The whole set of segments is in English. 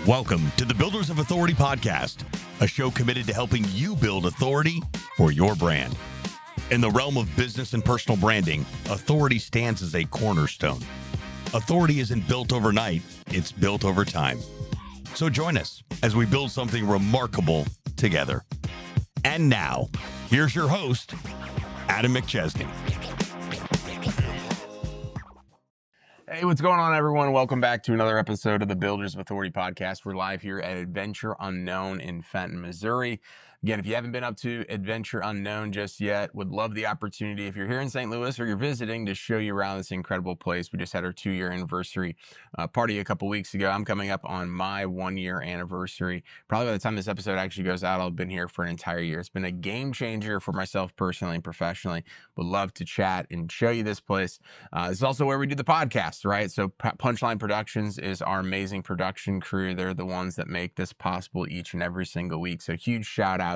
Welcome to the Builders of Authority podcast, a show committed to helping you build authority for your brand. In the realm of business and personal branding, authority stands as a cornerstone. Authority isn't built overnight, it's built over time. So join us as we build something remarkable together. And now, here's your host, Adam McChesney. Hey, what's going on, everyone? Welcome back to another episode of the Builders of Authority podcast. We're live here at Adventure Unknown in Fenton, Missouri. Again, if you haven't been up to Adventure Unknown just yet, would love the opportunity, if you're here in St. Louis or you're visiting, to show you around this incredible place. We just had our 2-year anniversary party a couple weeks ago. I'm coming up on my 1-year anniversary. Probably by the time this episode actually goes out, I'll have been here for an entire year. It's been a game changer for myself personally and professionally. Would love to chat and show you this place. This is also where we do the podcast, right? So Punchline Productions is our amazing production crew. They're the ones that make this possible each and every single week. So huge shout out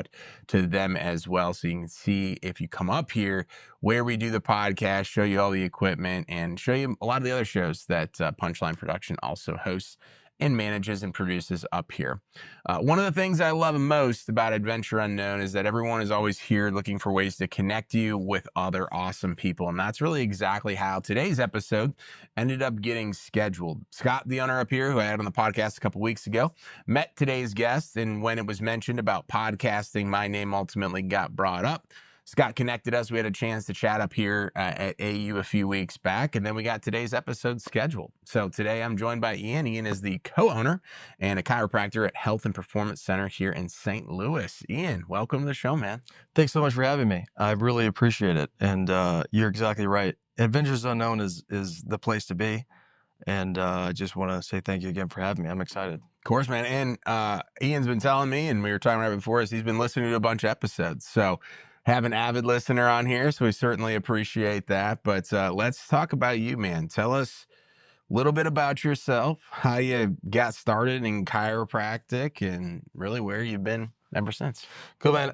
to them as well. So you can see, if you come up here, where we do the podcast, show you all the equipment, and show you a lot of the other shows that Punchline Production also hosts and manages and produces up here. One of the things I love most about Adventure Unknown is that everyone is always here looking for ways to connect you with other awesome people. And that's really exactly how today's episode ended up getting scheduled. Scott, the owner up here, who I had on the podcast a couple weeks ago, met today's guest. And when it was mentioned about podcasting, my name ultimately got brought up. Scott connected us. We had a chance to chat up here at AU a few weeks back, and then we got today's episode scheduled. So today I'm joined by Ian. Ian is the co-owner and a chiropractor at Health and Performance Center here in St. Louis. Ian, welcome to the show, man. Thanks so much for having me. I really appreciate it. And you're exactly right. Adventures Unknown is the place to be. And I just want to say thank you again for having me. I'm excited. Of course, man. And Ian's been telling me, and we were talking right before, he's been listening to a bunch of episodes. So have an avid listener on here, so we certainly appreciate that. But let's talk about you, man. Tell us a little bit about yourself, how you got started in chiropractic, and really where you've been ever since. Cool, man.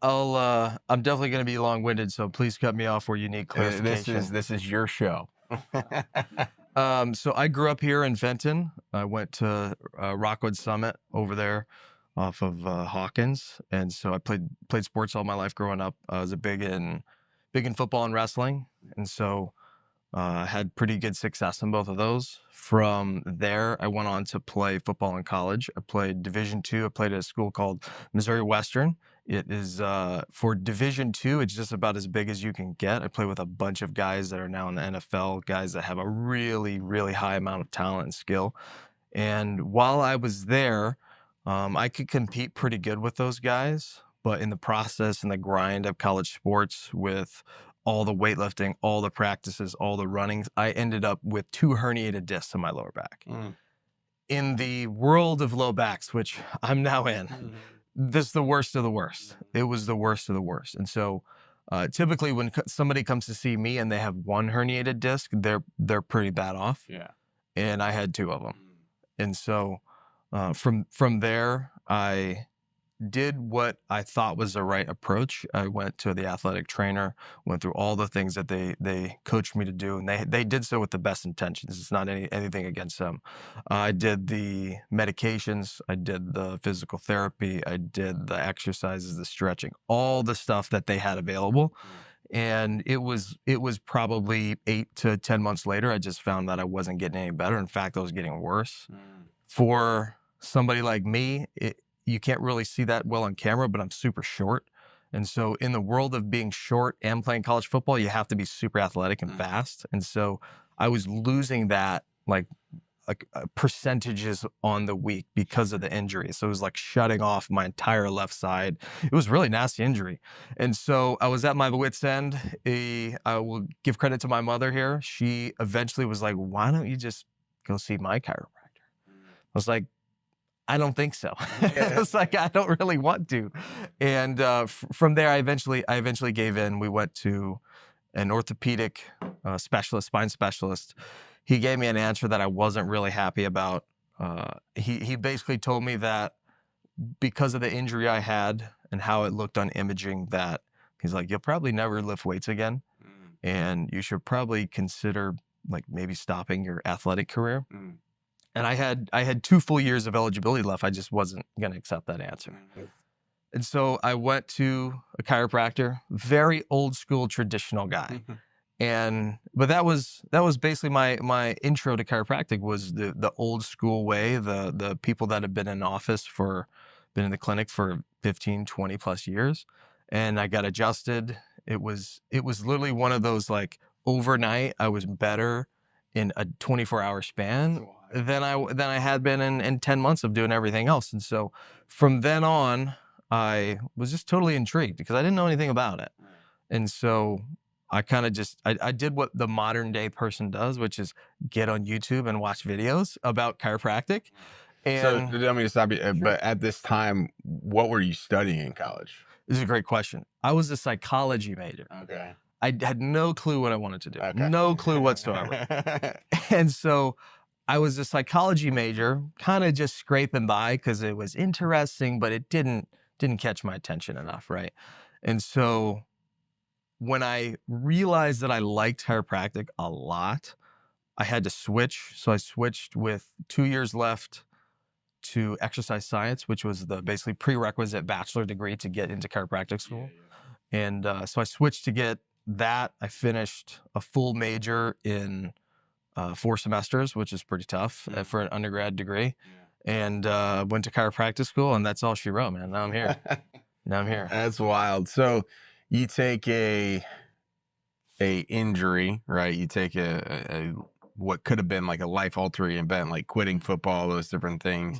I'm definitely going to be long-winded, so please cut me off where you need clarification. This is your show. So I grew up here in Fenton. I went to Rockwood Summit over there off of Hawkins, and so I played sports all my life growing up. I was big in football and wrestling, and so had pretty good success in both of those. From there, I went on to play football in college. I played Division II. I played at a school called Missouri Western. It is for Division II, it's just about as big as you can get. I play with a bunch of guys that are now in the NFL, guys that have a really, really high amount of talent and skill. And while I was there, I could compete pretty good with those guys, but in the process and the grind of college sports, with all the weightlifting, all the practices, all the runnings, I ended up with 2 herniated discs in my lower back. In the world of low backs, which I'm now in, this is the worst of the worst. It was the worst of the worst. And so typically when somebody comes to see me and they have 1 herniated disc, they're pretty bad off. Yeah. And I had 2 of them. And so from there, I did what I thought was the right approach. I went to the athletic trainer, went through all the things that they coached me to do, and they did so with the best intentions. It's not anything against them. I did the medications, I did the physical therapy, I did the exercises, the stretching, all the stuff that they had available. And it was probably 8 to 10 months later, I just found that I wasn't getting any better. In fact, I was getting worse. For somebody like me, you can't really see that well on camera, but I'm super short. And so in the world of being short and playing college football, you have to be super athletic and fast. And so I was losing that like percentages on the week because of the injury. So it was like shutting off my entire left side. It was really nasty injury. And so I was at my wit's end. I will give credit to my mother here. She eventually was like, why don't you just go see my chiropractor? I was like, I don't think so. It's like, I don't really want to. And from there, I eventually gave in. We went to an orthopedic specialist, spine specialist. He gave me an answer that I wasn't really happy about. He basically told me that because of the injury I had and how it looked on imaging, that he's like, you'll probably never lift weights again. And you should probably consider like maybe stopping your athletic career. And I had 2 full years of eligibility left. I just wasn't going to accept that answer. And so I went to a chiropractor, very old school traditional guy. But that was basically my intro to chiropractic, was the old school way, the people that have been in the clinic for 15, 20 plus years. And I got adjusted. It was literally one of those, like, overnight I was better in a 24-hour span than I had been in 10 months of doing everything else. And so from then on, I was just totally intrigued because I didn't know anything about it. And so I kind of I did what the modern day person does, which is get on YouTube and watch videos about chiropractic. So, And let me stop you. But at this time, what were you studying in college? this is a great question. I was a psychology major. Okay. I had no clue what I wanted to do. Okay. No clue whatsoever. And so I was a psychology major, kind of just scraping by because it was interesting, but it didn't catch my attention enough, right? And so when I realized that I liked chiropractic a lot, I had to switch. So I switched with 2 years left to exercise science, which was the basically prerequisite bachelor degree to get into chiropractic school. And so I switched to get that. I finished a full major in 4 semesters, which is pretty tough for an undergrad degree. And went to chiropractic school, and that's all she wrote, man. Now I'm here. That's wild. So you take a injury, right? You take a what could have been like a life altering event, like quitting football, those different things,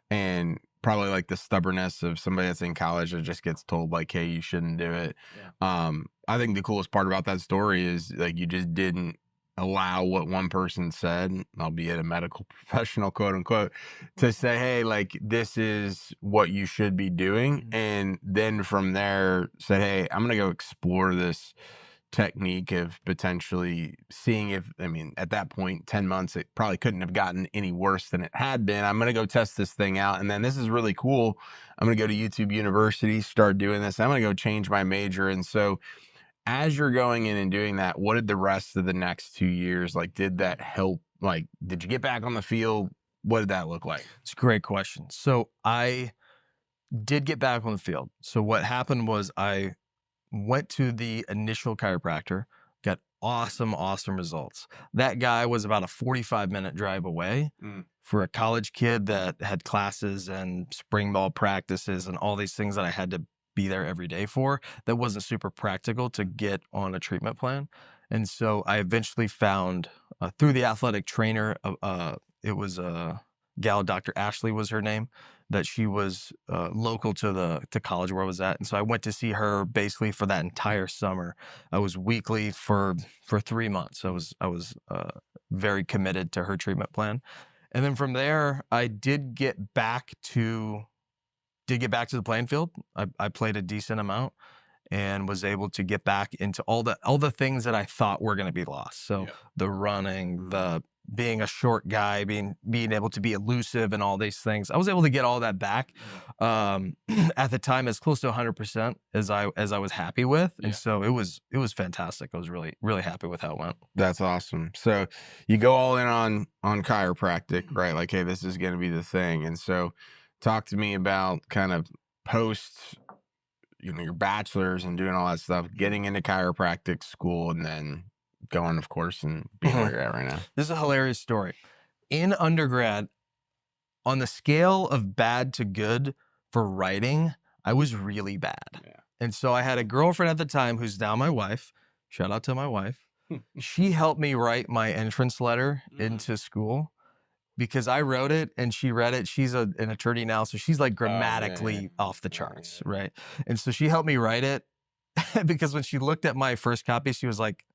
and probably like the stubbornness of somebody that's in college that just gets told, like, hey, you shouldn't do it. I think the coolest part about that story is, like, you just didn't allow what one person said, albeit a medical professional, quote unquote, to say, hey, like, this is what you should be doing. And then from there said, hey, I'm going to go explore this technique of potentially seeing if, I mean, at that point, 10 months, it probably couldn't have gotten any worse than it had been. I'm going to go test this thing out. And then this is really cool. I'm going to go to YouTube University, start doing this. I'm going to go change my major. And so as you're going in and doing that, what did the rest of the next 2 years, like, did that help? Like, did you get back on the field? What did that look like? It's a great question. So I did get back on the field. So what happened was I went to the initial chiropractor, got awesome results. That guy was about a 45-minute drive away. For a college kid that had classes and spring ball practices and all these things that I had to be there every day for, that wasn't super practical to get on a treatment plan. And so I eventually found, through the athletic trainer, it was a gal, Dr. Ashley was her name, that she was local to college where I was at. And so I went to see her basically for that entire summer. I was weekly for 3 months. I was very committed to her treatment plan. And then from there, I did get back to the playing field. I played a decent amount and was able to get back into all the things that I thought were going to be lost. So the running, the being a short guy, being able to be elusive and all these things, I was able to get all that back at the time as close to 100% as I was happy with. And so it was fantastic. I was really, really happy with how it went. That's awesome. So you go all in on chiropractic, right? Like, hey, this is going to be the thing. And so talk to me about kind of post, your bachelor's and doing all that stuff, getting into chiropractic school, and then going, of course, and being where you're at right now. This is a hilarious story. In undergrad, on the scale of bad to good for writing, I was really bad. And so I had a girlfriend at the time who's now my wife. Shout out to my wife. She helped me write my entrance letter into school because I wrote it and she read it. She's an attorney now, so she's like grammatically off the charts, right? And so she helped me write it because when she looked at my first copy, she was like,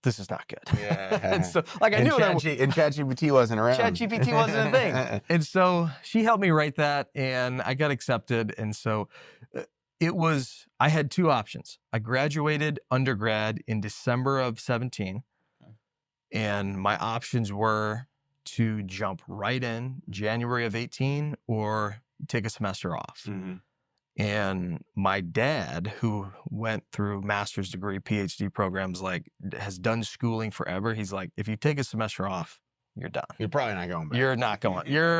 this is not good. And so, like, I knew and ChatGPT wasn't around. ChatGPT wasn't a thing. And so she helped me write that and I got accepted. And so I had 2 options. I graduated undergrad in December of 17. And my options were to jump right in January of 18 or take a semester off. And my dad, who went through master's degree, PhD programs, like, has done schooling forever. He's like, if you take a semester off, you're done. You're probably not going back. You're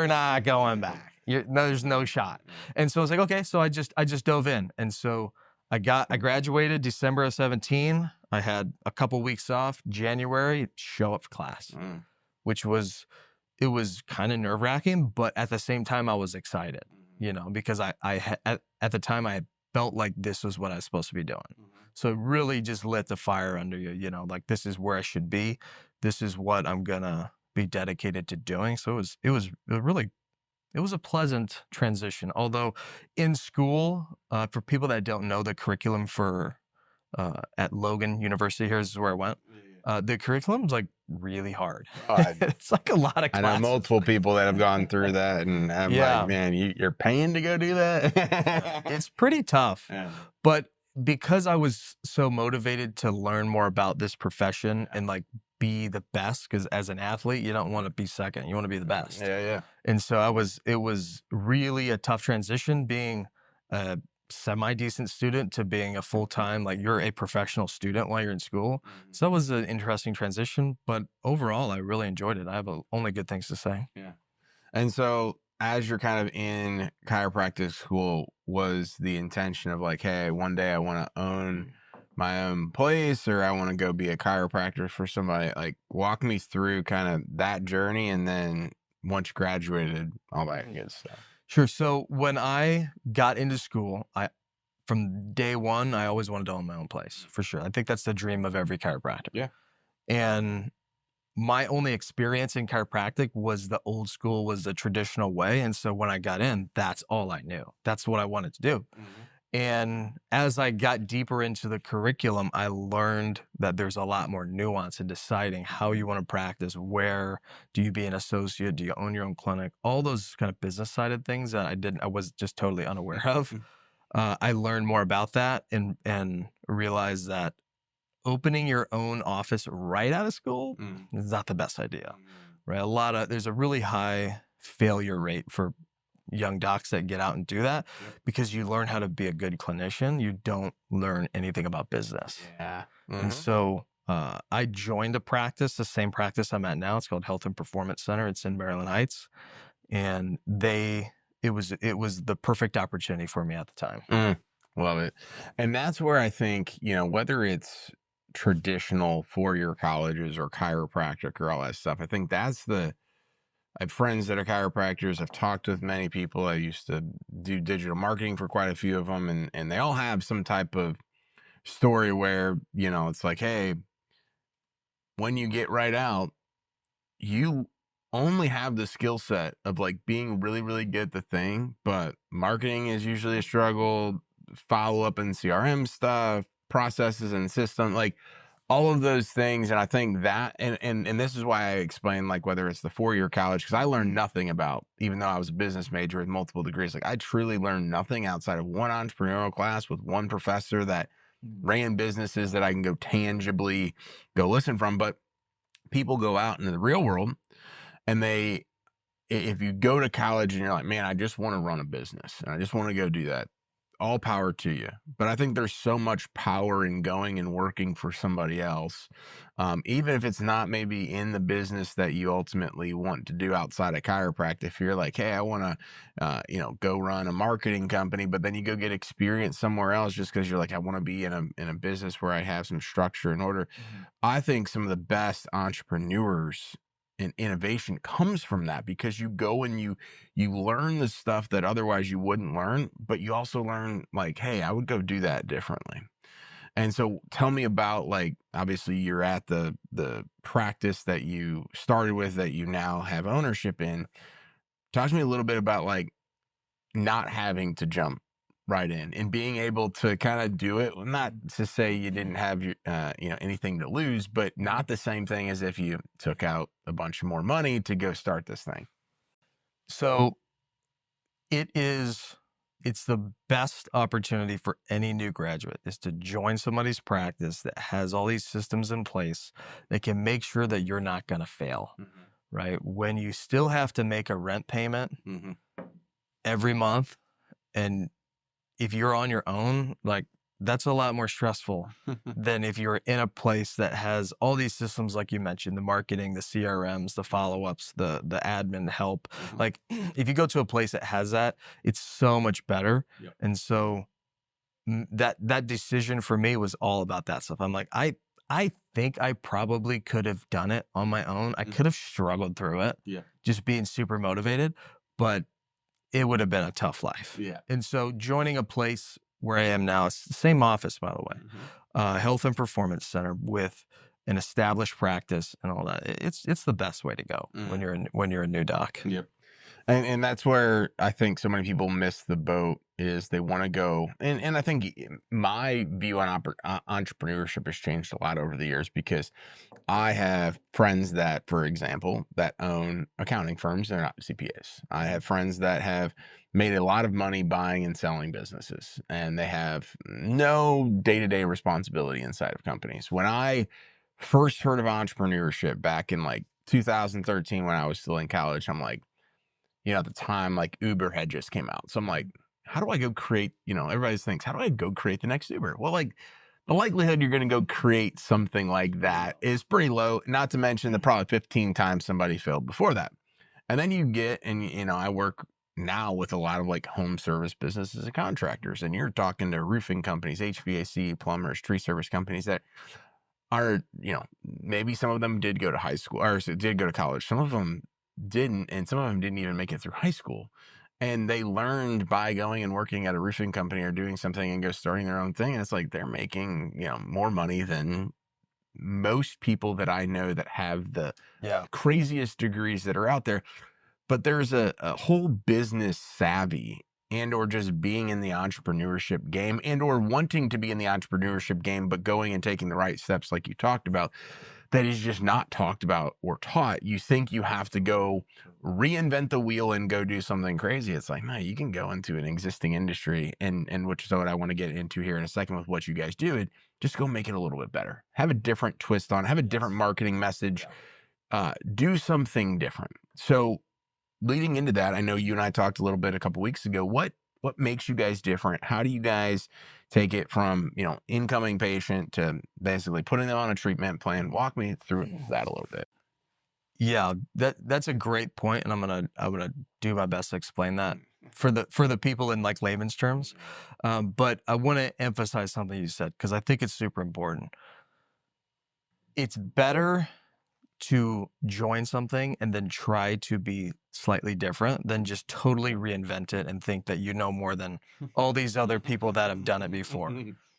not going back. There's no shot. And so I was like, okay. So I just dove in. And so I graduated December of 17. I had a couple weeks off. January, show up for class, which was kind of nerve wracking, but at the same time I was excited, because at the time I felt like this was what I was supposed to be doing. So it really just lit the fire under you, like this is where I should be. This is what I'm gonna be dedicated to doing. So it was a pleasant transition. Although in school, for people that don't know the curriculum for at Logan University, here's where I went. The curriculum's like really hard. It's like a lot of classes. I know multiple people that have gone through that, and I'm like, man, you're paying to go do that? It's pretty tough. Yeah. But because I was so motivated to learn more about this profession and like be the best, because as an athlete, you don't want to be second, you want to be the best. Yeah. And so it was really a tough transition being a semi-decent student to being a full-time, like you're a professional student while you're in school. So that was an interesting transition, but overall I really enjoyed it. I have only good things to say. Yeah. And so as you're kind of in chiropractic school, was the intention of like, hey, one day I want to own my own place, or I want to go be a chiropractor for somebody? Like, walk me through kind of that journey, and then once you graduated, all that good stuff. Sure. So when I got into school, from day one, I always wanted to own my own place, for sure. I think that's the dream of every chiropractor. Yeah. And my only experience in chiropractic was the old school, was the traditional way. And so when I got in, that's all I knew. That's what I wanted to do. And as I got deeper into the curriculum, I learned that there's a lot more nuance in deciding how you want to practice. Where do you be an associate? Do you own your own clinic? All those kind of business sided things that I was just totally unaware of. I learned more about that and realized that opening your own office right out of school is not the best idea, right? There's a really high failure rate for young docs that get out and do that, because you learn how to be a good clinician. You don't learn anything about business. Yeah. And so I joined a practice, the same practice I'm at now. It's called Health and Performance Center. It's in Maryland Heights. And it was the perfect opportunity for me at the time. Love it. And that's where I think, whether it's traditional four-year colleges or chiropractic or all that stuff, I think I have friends that are chiropractors. I've talked with many people. I used to do digital marketing for quite a few of them, and they all have some type of story where, it's like, hey, when you get right out, you only have the skill set of like being really, really good at the thing, but marketing is usually a struggle, follow up and CRM stuff, processes and system, like all of those things. And I think that, and this is why I explain, like, whether it's the four-year college, because I learned nothing about, even though I was a business major with multiple degrees, like I truly learned nothing outside of one entrepreneurial class with one professor that ran businesses that I can go tangibly go listen from. But people go out into the real world, and if you go to college and you're like, man, I just want to run a business and I just want to go do that, all power to you. But I think there's so much power in going and working for somebody else, even if it's not maybe in the business that you ultimately want to do outside of chiropractic. If you're like, hey, I want to, go run a marketing company, but then you go get experience somewhere else just because you're like, I want to be in a business where I have some structure and order. I think some of the best entrepreneurs and innovation comes from that, because you go and you learn the stuff that otherwise you wouldn't learn, but you also learn like, hey, I would go do that differently. And so tell me about, like, obviously you're at the practice that you started with that you now have ownership in. Talk to me a little bit about like not having to jump right in and being able to kind of do it. Not to say you didn't have your, anything to lose, but not the same thing as if you took out a bunch more money to go start this thing. So it's the best opportunity for any new graduate is to join somebody's practice that has all these systems in place that can make sure that you're not going to fail, right? When you still have to make a rent payment every month, and if you're on your own, like, that's a lot more stressful than if you're in a place that has all these systems, like you mentioned, the marketing, the CRMs, the follow-ups, the admin help. Like if you go to a place that has that, it's so much better. Yep. And so that decision for me was all about that stuff. I'm like, I think I probably could have done it on my own. I could have struggled through it, just being super motivated, but it would have been a tough life. And so joining a place where I am now, it's the same office, by the way, health and performance center with an established practice and all that. It's the best way to go when you're a new doc. Yep. And that's where I think so many people miss the boat is they want to go. And I think my view on entrepreneurship has changed a lot over the years because I have friends that, for example, that own accounting firms. They're not CPAs. I have friends that have made a lot of money buying and selling businesses, and they have no day-to-day responsibility inside of companies. When I first heard of entrepreneurship back in like 2013, when I was still in college, I'm like, at the time, like Uber had just came out. So I'm like, how do I go create, everybody thinks, how do I go create the next Uber? Well, like the likelihood you're going to go create something like that is pretty low, not to mention the probably 15 times somebody failed before that. And then you get, and I work now with a lot of like home service businesses and contractors, and you're talking to roofing companies, HVAC, plumbers, tree service companies that are, maybe some of them did go to high school or did go to college. Some of them didn't, and some of them didn't even make it through high school. And they learned by going and working at a roofing company or doing something and go starting their own thing. And it's like they're making, more money than most people that I know that have the craziest degrees that are out there. But there's a whole business savvy and or just being in the entrepreneurship game and or wanting to be in the entrepreneurship game, but going and taking the right steps like you talked about, that is just not talked about or taught. You think you have to go reinvent the wheel and go do something crazy. It's like, man, you can go into an existing industry and which is what I want to get into here in a second with what you guys do. And just go make it a little bit better. Have a different twist on it. Have a different marketing message. Do something different. So leading into that, I know you and I talked a little bit a couple weeks ago. What makes you guys different? How do you guys take it from, incoming patient to basically putting them on a treatment plan? Walk me through that a little bit. Yeah, that's a great point, and I'm gonna do my best to explain that for the people in like layman's terms. But I want to emphasize something you said because I think it's super important. It's better to join something and then try to be slightly different than just totally reinvent it and think that you know more than all these other people that have done it before,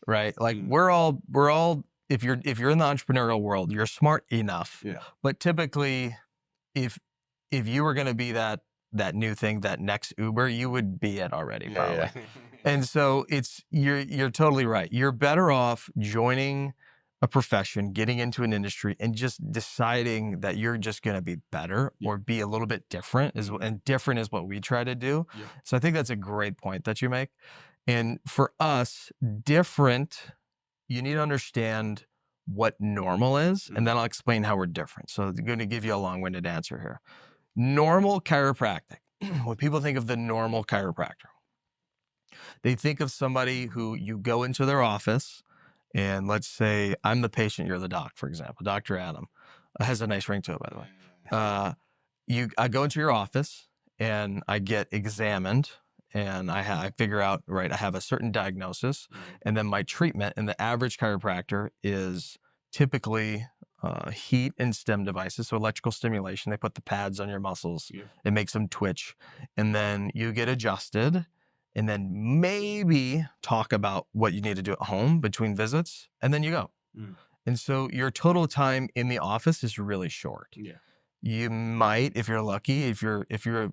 right? Like we're all if you're in the entrepreneurial world, you're smart enough. But typically if you were going to be that new thing, that next Uber, you would be it already probably. And so you're totally right. You're better off joining a profession, getting into an industry, and just deciding that you're just going to be better or be a little bit different. And different is what we try to do. So I think that's a great point that you make. And for us, different, you need to understand what normal is, and then I'll explain how we're different. So I'm going to give you a long-winded answer here. Normal chiropractic. When people think of the normal chiropractor, they think of somebody who you go into their office, and let's say I'm the patient, you're the doc, for example. Dr. Adam has a nice ring to it, by the way. I go into your office and I get examined, and I figure out, right, I have a certain diagnosis, and then my treatment. And the average chiropractor is typically heat and stim devices, so electrical stimulation. They put the pads on your muscles, it makes them twitch, and then you get adjusted. And then maybe talk about what you need to do at home between visits, and then you go. And so your total time in the office is really short. You might, if you're lucky, if you're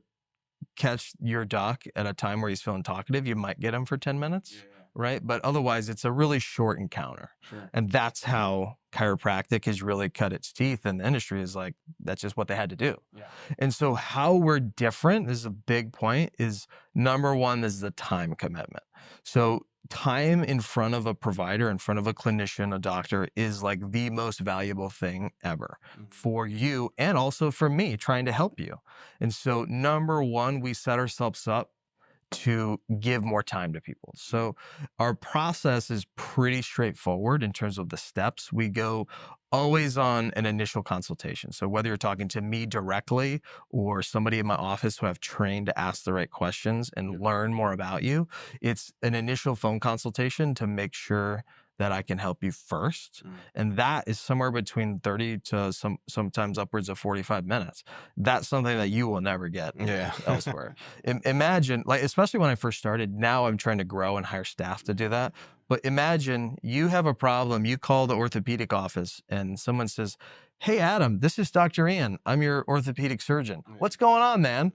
catch your doc at a time where he's feeling talkative, you might get him for 10 minutes, right? But otherwise, it's a really short encounter. And that's how chiropractic has really cut its teeth in the industry, is like, that's just what they had to do. And so how we're different, this is a big point, is number one is the time commitment. So time in front of a provider, in front of a clinician, a doctor, is like the most valuable thing ever for you and also for me trying to help you. And so number one, we set ourselves up to give more time to people. So our process is pretty straightforward in terms of the steps. We go always on an initial consultation. So whether you're talking to me directly or somebody in my office who I've trained to ask the right questions and learn more about you, it's an initial phone consultation to make sure that I can help you first. And that is somewhere between 30 to sometimes upwards of 45 minutes. That's something that you will never get elsewhere. Imagine, like, especially when I first started, now I'm trying to grow and hire staff to do that. But imagine you have a problem, you call the orthopedic office and someone says, "Hey, Adam, this is Dr. Ian. I'm your orthopedic surgeon. What's going on, man?"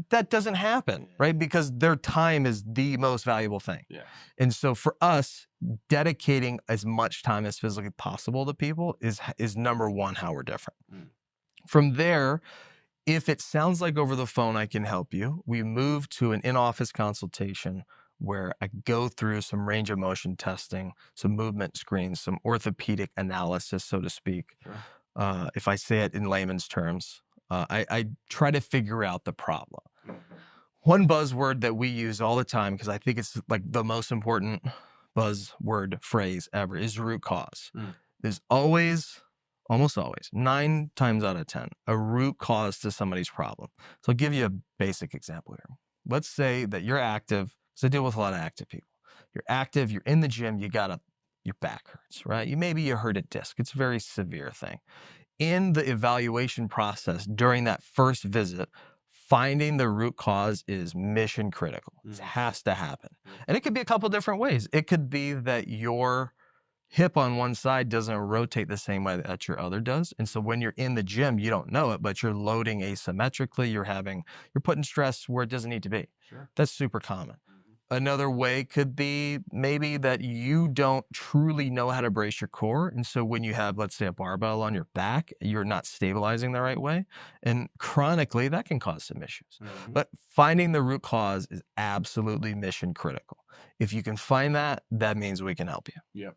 That doesn't happen, right? Because their time is the most valuable thing. And so for us, dedicating as much time as physically possible to people is number one how we're different. From there, if it sounds like over the phone I can help you, we move to an in-office consultation where I go through some range of motion testing, some movement screens, some orthopedic analysis, so to speak. If I say it in layman's terms, I try to figure out the problem. One buzzword that we use all the time, because I think it's like the most important buzzword phrase ever, is root cause. There's always, almost always, 9 times out of 10, a root cause to somebody's problem. So I'll give you a basic example here. Let's say that you're active, because I deal with a lot of active people. You're active, you're in the gym, your back hurts, right? Maybe you hurt a disc. It's a very severe thing. In the evaluation process during that first visit, finding the root cause is mission critical. It has to happen. And it could be a couple different ways. It could be that your hip on one side doesn't rotate the same way that your other does. And so when you're in the gym, you don't know it, but you're loading asymmetrically. You're putting stress where it doesn't need to be. That's super common. Another way could be maybe that you don't truly know how to brace your core. And so when you have, let's say, a barbell on your back, you're not stabilizing the right way. And chronically, that can cause some issues. But finding the root cause is absolutely mission critical. If you can find that, that means we can help you.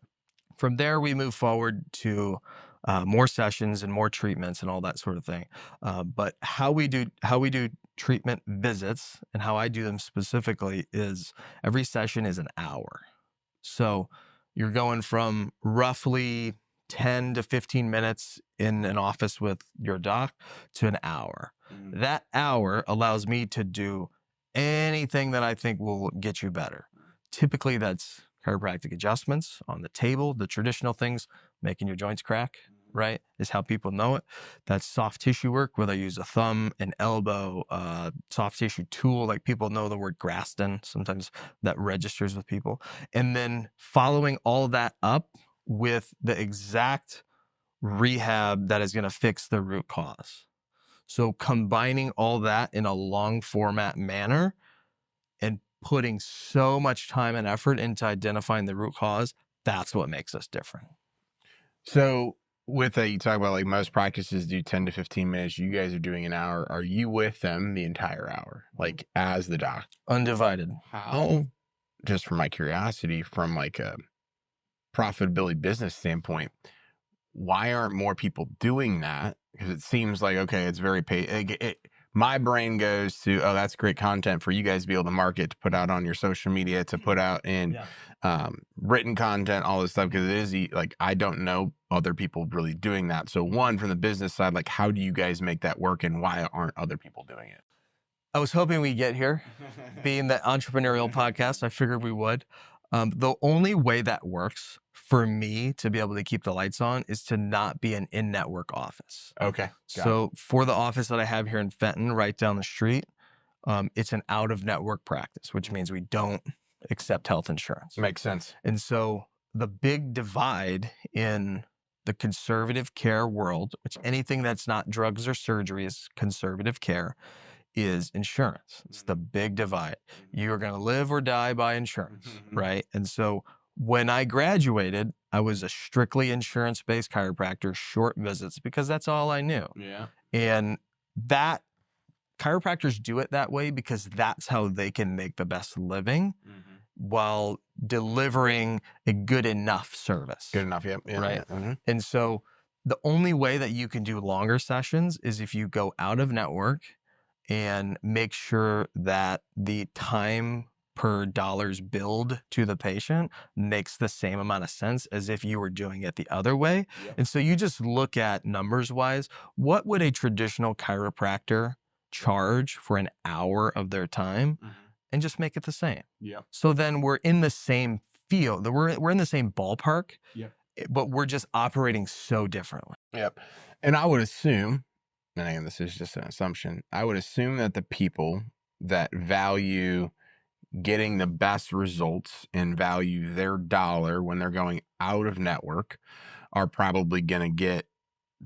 From there, we move forward to more sessions and more treatments and all that sort of thing. But how we do treatment visits and how I do them specifically is every session is an hour. So you're going from roughly 10 to 15 minutes in an office with your doc to an hour. That hour allows me to do anything that I think will get you better. Typically, that's chiropractic adjustments on the table, the traditional things, making your joints crack, right, is how people know it. That's soft tissue work, whether I use a thumb, an elbow, soft tissue tool, like people know the word Graston, sometimes that registers with people. And then following all that up with the exact rehab that is going to fix the root cause. So combining all that in a long format manner and putting so much time and effort into identifying the root cause, that's what makes us different. So with that, you talk about like most practices do 10 to 15 minutes. You guys are doing an hour. Are you with them the entire hour, like as the doc? Undivided. How, just from my curiosity, from like a profitability business standpoint, why aren't more people doing that? Because it seems like, okay, it's very my brain goes to, oh, that's great content for you guys to be able to market, to put out on your social media, to put out in written content, all this stuff. Because it is like, I don't know other people really doing that. So one, from the business side, like, how do you guys make that work, and why aren't other people doing it? I was hoping we'd get here. Being the entrepreneurial podcast, I figured we would. The only way that works for me to be able to keep the lights on is to not be an in-network office. Okay. So for the office that I have here in Fenton, right down the street, it's an out-of-network practice, which means we don't accept health insurance. Makes sense. And so the big divide in the conservative care world, which anything that's not drugs or surgery is conservative care, is insurance. It's the big divide. You're going to live or die by insurance, right? And so when I graduated, I was a strictly insurance-based chiropractor, short visits, because that's all I knew. And that chiropractors do it that way because that's how they can make the best living while delivering a good enough service. Good enough, yep. Right? And so the only way that you can do longer sessions is if you go out of network and make sure that the time per dollars billed to the patient makes the same amount of sense as if you were doing it the other way. Yep. And so you just look at numbers wise, what would a traditional chiropractor charge for an hour of their time, and just make it the same. Yeah. So then we're in the same field, we're in the same ballpark, but we're just operating so differently. Yep. And I would assume, and again, this is just an assumption, I would assume that the people that value getting the best results and value their dollar when they're going out of network are probably going to get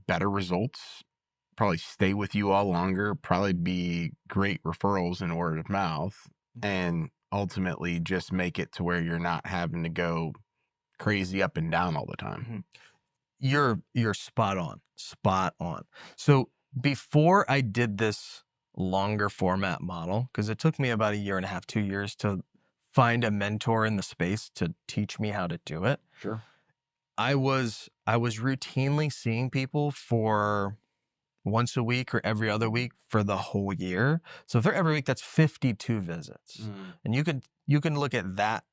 better results, probably stay with you all longer, probably be great referrals and word of mouth, and ultimately just make it to where you're not having to go crazy up and down all the time. You're spot on. So before I did this longer format model, because it took me about 1.5 to 2 years to find a mentor in the space to teach me how to do it. Sure. I was routinely seeing people for once a week or every other week for the whole year. So if they're every week, that's 52 visits. And you can look at that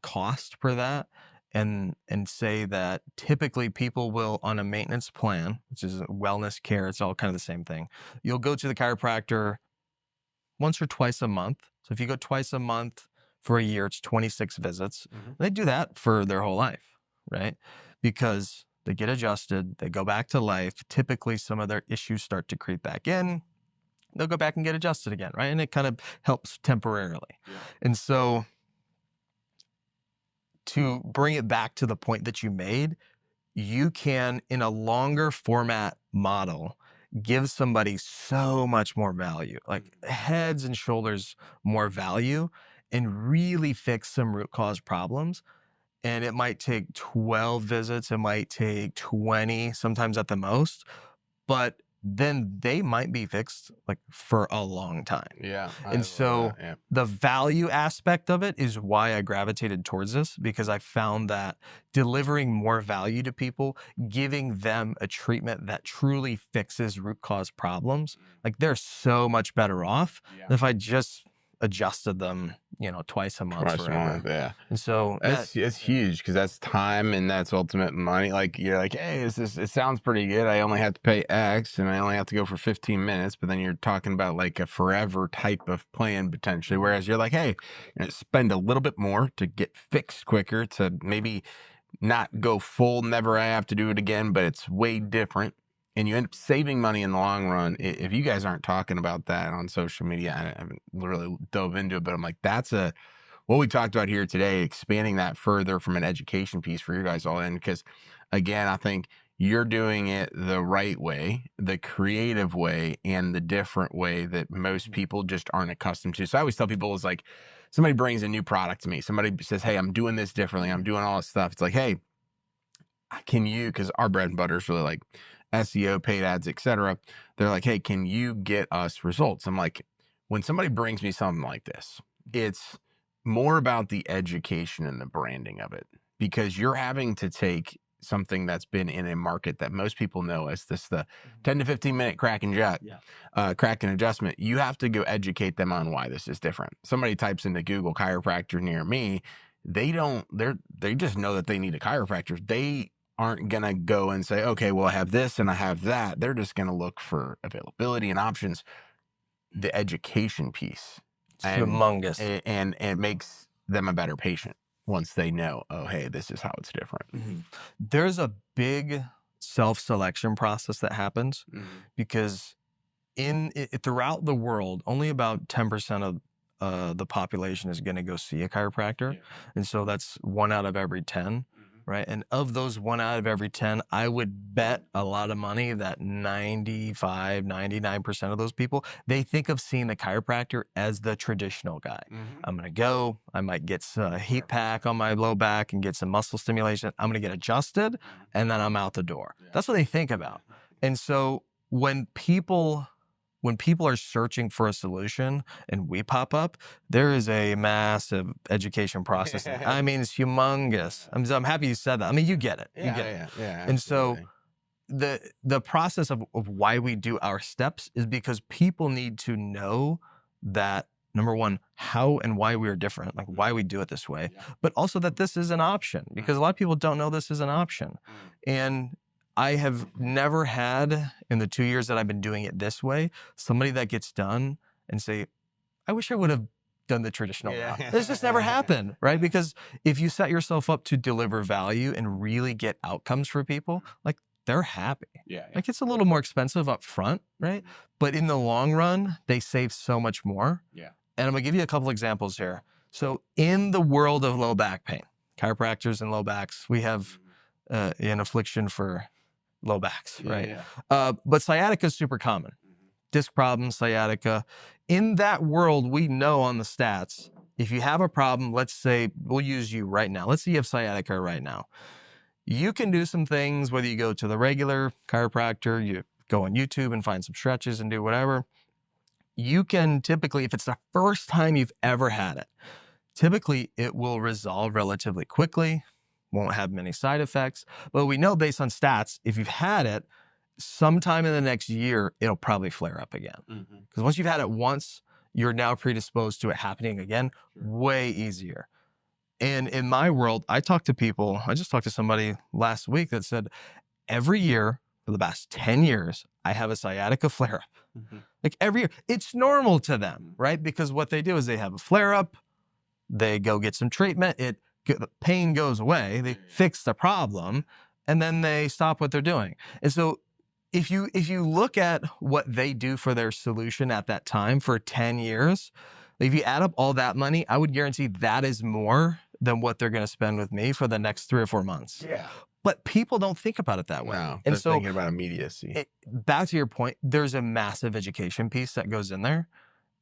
cost per that and say that typically people will, on a maintenance plan, which is wellness care, it's all kind of the same thing. You'll go to the chiropractor once or twice a month. So if you go twice a month for a year, it's 26 visits. They do that for their whole life, right? Because they get adjusted, they go back to life. Typically, some of their issues start to creep back in. They'll go back and get adjusted again, right? And it kind of helps temporarily. And so to bring it back to the point that you made, you can, in a longer format model, give somebody so much more value, like heads and shoulders more value, and really fix some root cause problems. And it might take 12 visits, it might take 20, sometimes at the most, but then they might be fixed like for a long time. Yeah. And so the value aspect of it is why I gravitated towards this, because I found that delivering more value to people, giving them a treatment that truly fixes root cause problems, like they're so much better off than if I just adjusted them, twice a month forever. Yeah. And so it's huge, because that's time and that's ultimate money. Like you're like, hey, it sounds pretty good. I only have to pay X and I only have to go for 15 minutes, but then you're talking about like a forever type of plan potentially. Whereas you're like, hey, spend a little bit more to get fixed quicker, to maybe not go full, never have to do it again, but it's way different. And you end up saving money in the long run. If you guys aren't talking about that on social media, I haven't really dove into it, but I'm like, that's what we talked about here today, expanding that further from an education piece for you guys all in. Because again, I think you're doing it the right way, the creative way, and the different way that most people just aren't accustomed to. So I always tell people, it's like somebody brings a new product to me. Somebody says, hey, I'm doing this differently. I'm doing all this stuff. It's like, hey, can you, because our bread and butter is really like SEO, paid ads, etc. They're like, hey, can you get us results? I'm like, when somebody brings me something like this, it's more about the education and the branding of it, because you're having to take something that's been in a market that most people know as the 10 to 15 minute crack and adjustment. You have to go educate them on why this is different. Somebody types into Google chiropractor near me, they just know that they need a chiropractor. They aren't going to go and say, okay, well, I have this and I have that. They're just going to look for availability and options. The education piece. Humongous. And it makes them a better patient once they know, oh, hey, this is how it's different. There's a big self-selection process that happens because throughout the world, only about 10% of the population is going to go see a chiropractor. And so that's 1 out of every 10. Right. And of those 1 out of every 10, I would bet a lot of money that 95, 99% of those people, they think of seeing the chiropractor as the traditional guy. I'm going to go, I might get a heat pack on my low back and get some muscle stimulation. I'm going to get adjusted and then I'm out the door. That's what they think about. And so when people are searching for a solution and we pop up, there is a massive education process. I mean, it's humongous. I'm happy you said that. I mean, you get it. You get it. Yeah. And so the process of why we do our steps is because people need to know that, number one, how and why we are different, like why we do it this way, but also that this is an option, because a lot of people don't know this is an option. And I have never had, in the 2 years that I've been doing it this way, somebody that gets done and say, I wish I would have done the traditional route. This just never happened, right? Because if you set yourself up to deliver value and really get outcomes for people, like, they're happy. Like, it's a little more expensive up front, right? But in the long run, they save so much more. And I'm gonna give you a couple examples here. So in the world of low back pain, chiropractors and low backs, we have an affliction for low backs, right? But sciatica is super common. Disc problems, sciatica. In that world, we know on the stats, if you have a problem, let's say, we'll use you right now. Let's say you have sciatica right now. You can do some things, whether you go to the regular chiropractor, you go on YouTube and find some stretches and do whatever. You can typically, if it's the first time you've ever had it, typically it will resolve relatively quickly, won't have many side effects. But we know based on stats, if you've had it, sometime in the next year, it'll probably flare up again. Because once you've had it once, you're now predisposed to it happening again, way easier. And in my world, I talk to people, I just talked to somebody last week that said, every year for the past 10 years, I have a sciatica flare up. Like, every year, it's normal to them, right? Because what they do is they have a flare up, they go get some treatment, the pain goes away, they fix the problem, and then they stop what they're doing. And so if you look at what they do for their solution at that time for 10 years, if you add up all that money, I would guarantee that is more than what they're going to spend with me for the next 3 or 4 months. But people don't think about it that way. No, and they're so thinking about immediacy. Back to your point, there's a massive education piece that goes in there.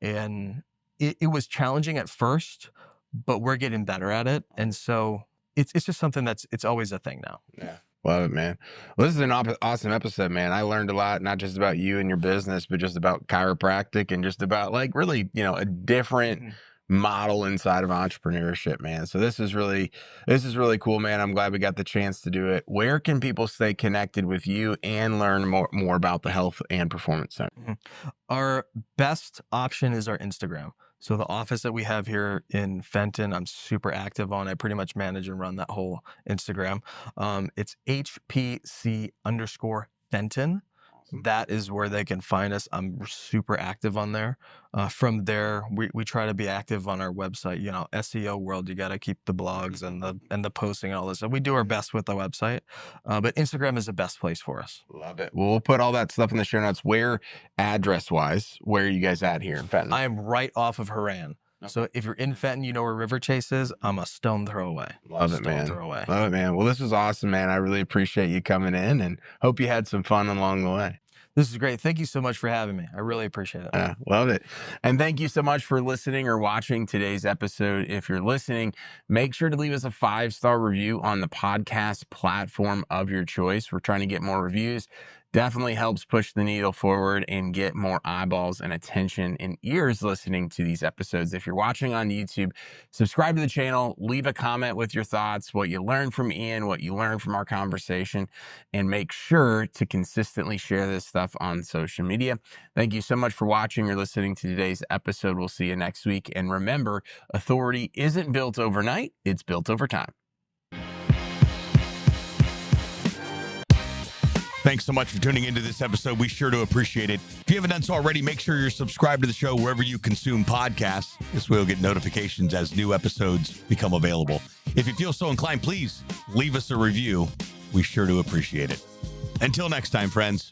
And it was challenging at first, but we're getting better at it. And so it's just something it's always a thing now. Love it, man. Well, this is an awesome episode, man. I learned a lot, not just about you and your business, but just about chiropractic and just about, like, really, a different model inside of entrepreneurship, man. So this is really cool, man. I'm glad we got the chance to do it. Where can people stay connected with you and learn more about the Health and Performance Center? Our best option is our Instagram. So the office that we have here in Fenton, I'm super active on. I pretty much manage and run that whole Instagram. It's HPC_Fenton. That is where they can find us. I'm super active on there. From there, we try to be active on our website. SEO world, you got to keep the blogs and the posting and all this. So we do our best with the website, but Instagram is the best place for us. Love it. Well, we'll put all that stuff in the show notes. Where, address-wise, where are you guys at here in Fenton? I am right off of Haran. So if you're in Fenton, you know where River Chase is. I'm a stone throw away. Love it, man. Love it, man. Well, this was awesome, man. I really appreciate you coming in and hope you had some fun along the way. This is great. Thank you so much for having me. I really appreciate it. Love it. And thank you so much for listening or watching today's episode. If you're listening, make sure to leave us a 5-star review on the podcast platform of your choice. We're trying to get more reviews. Definitely helps push the needle forward and get more eyeballs and attention and ears listening to these episodes. If you're watching on YouTube, subscribe to the channel, leave a comment with your thoughts, what you learned from Ian, what you learned from our conversation, and make sure to consistently share this stuff on social media. Thank you so much for watching or listening to today's episode. We'll see you next week. And remember, authority isn't built overnight, it's built over time. Thanks so much for tuning into this episode. We sure do appreciate it. If you haven't done so already, make sure you're subscribed to the show wherever you consume podcasts. This way you'll get notifications as new episodes become available. If you feel so inclined, please leave us a review. We sure do appreciate it. Until next time, friends.